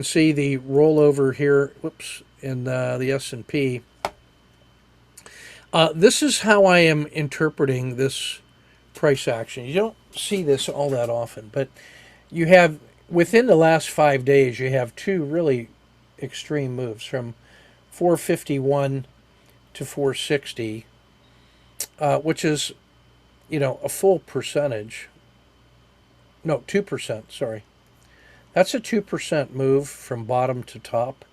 See the rollover here, whoops, in the S&P. This is how I am interpreting this price action. You don't see this all that often, but you have within the last 5 days, you have two really extreme moves from 451 to 460, which is, a full percentage. No, 2%, sorry. That's a 2% move from bottom to top.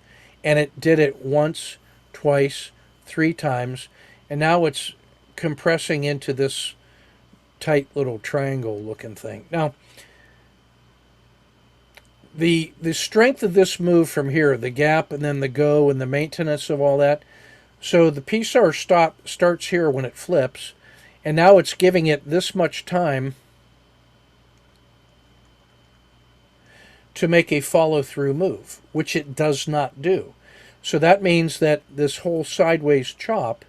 And it did it once, twice, three times. And now it's compressing into this tight little triangle looking thing. Now, the strength of this move from here, the gap and then the go and the maintenance of all that. So the PSAR starts here when it flips. And now it's giving it this much time to make a follow-through move, which it does not do. So that means that this whole sideways chop,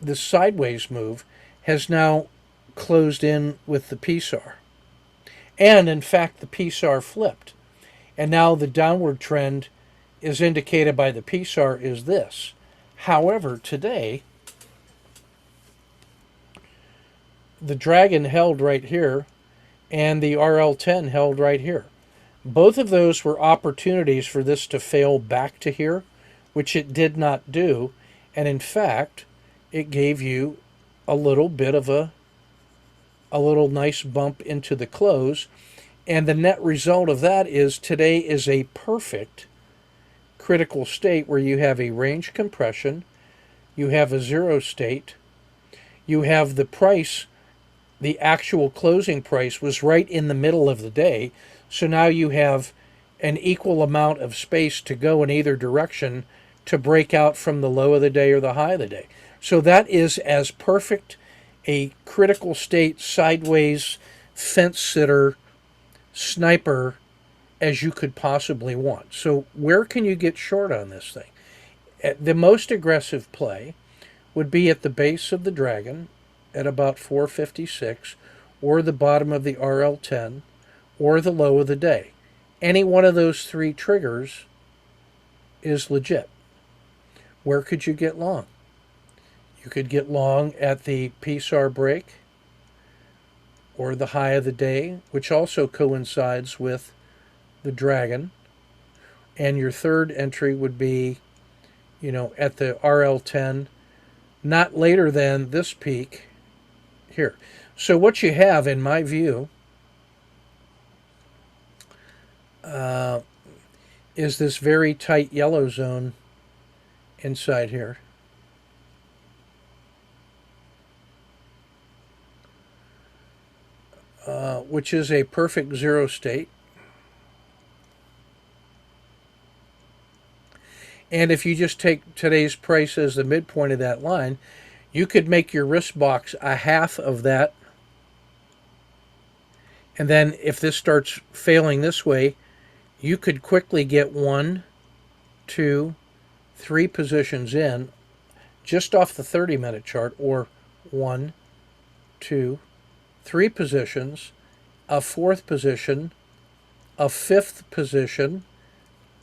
this sideways move, has now closed in with the PSAR. And in fact, the PSAR flipped. And now the downward trend is indicated by the PSAR is this. However, today, the dragon held right here and the RL10 held right here. Both of those were opportunities for this to fail back to here, which it did not do. And in fact, it gave you a little bit of a little nice bump into the close. And the net result of that is today is a perfect critical state where you have a range compression, you have a zero state, you have the price. The actual closing price was right in the middle of the day. So now you have an equal amount of space to go in either direction to break out from the low of the day or the high of the day. So that is as perfect a critical state sideways fence sitter sniper as you could possibly want. So where can you get short on this thing? The most aggressive play would be at the base of the dragon at about 456, or the bottom of the RL10, or the low of the day. Any one of those three triggers is legit. Where could you get long? You could get long at the PSAR break, or the high of the day, which also coincides with the dragon. And your third entry would be, at the RL10, not later than this peak here. So what you have, in my view, is this very tight yellow zone inside here. Which is a perfect zero state. And if you just take today's price as the midpoint of that line, you could make your risk box a half of that. And then if this starts failing this way, you could quickly get 1, 2, 3 positions in just off the 30-minute chart, or 1, 2, 3 positions, a fourth position, a fifth position,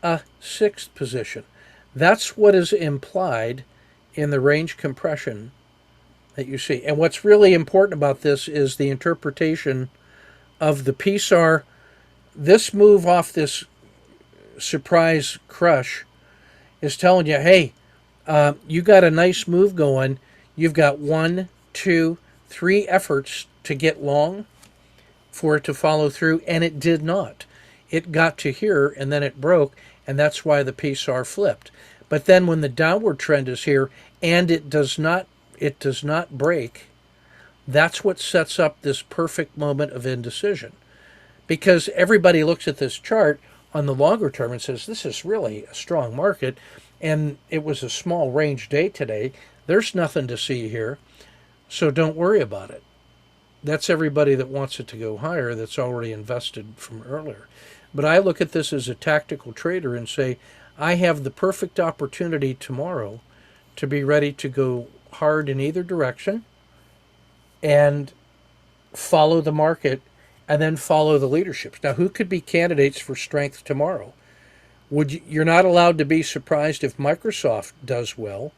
a sixth position. That's what is implied in the range compression that you see. And what's really important about this is the interpretation of the PSAR. This move off this surprise crush is telling you, hey, you got a nice move going. You've got 1, 2, 3 efforts to get long for it to follow through, and it did not. It got to here, and then it broke, and that's why the PSAR flipped. But then when the downward trend is here, and it does not break, that's what sets up this perfect moment of indecision. Because everybody looks at this chart on the longer term and says, this is really a strong market, and it was a small range day today. There's nothing to see here, so don't worry about it. That's everybody that wants it to go higher that's already invested from earlier. But I look at this as a tactical trader and say, I have the perfect opportunity tomorrow to be ready to go hard in either direction and follow the market and then follow the leaderships. Now, who could be candidates for strength tomorrow? You're not allowed to be surprised if Microsoft does well,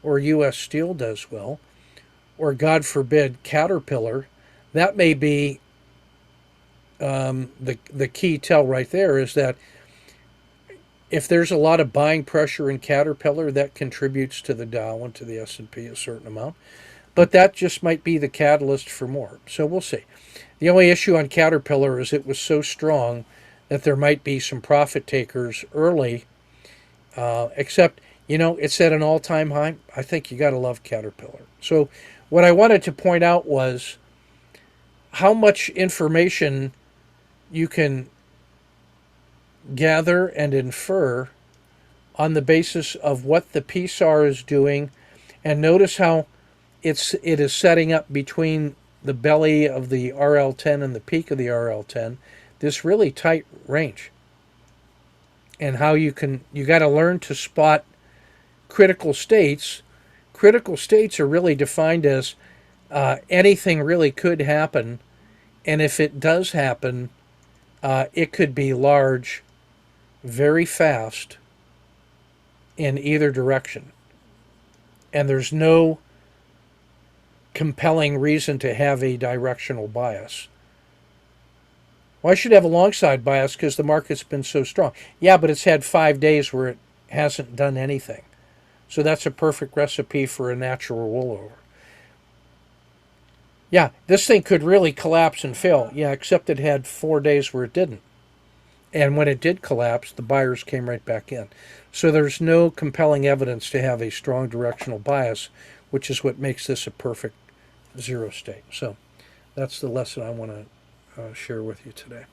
or U.S. Steel does well, or God forbid, Caterpillar. That may be the key tell right there, is that if there's a lot of buying pressure in Caterpillar, that contributes to the Dow and to the S&P a certain amount. But that just might be the catalyst for more. So we'll see. The only issue on Caterpillar is it was so strong that there might be some profit takers early, except, it's at an all-time high. I think you got to love Caterpillar. So what I wanted to point out was how much information you can gather and infer on the basis of what the PSAR is doing. And notice how it is setting up between the belly of the RL10 and the peak of the RL10, this really tight range. And how you got to learn to spot critical states. Critical states are really defined as anything really could happen, and if it does happen, it could be large, very fast, in either direction. And there's no compelling reason to have a directional bias. Well, I should have a long side bias because the market's been so strong. Yeah, but it's had 5 days where it hasn't done anything. So that's a perfect recipe for a natural rollover. Yeah, this thing could really collapse and fail. Yeah, except it had 4 days where it didn't. And when it did collapse, the buyers came right back in. So there's no compelling evidence to have a strong directional bias, which is what makes this a perfect zero state. So that's the lesson I want to share with you today.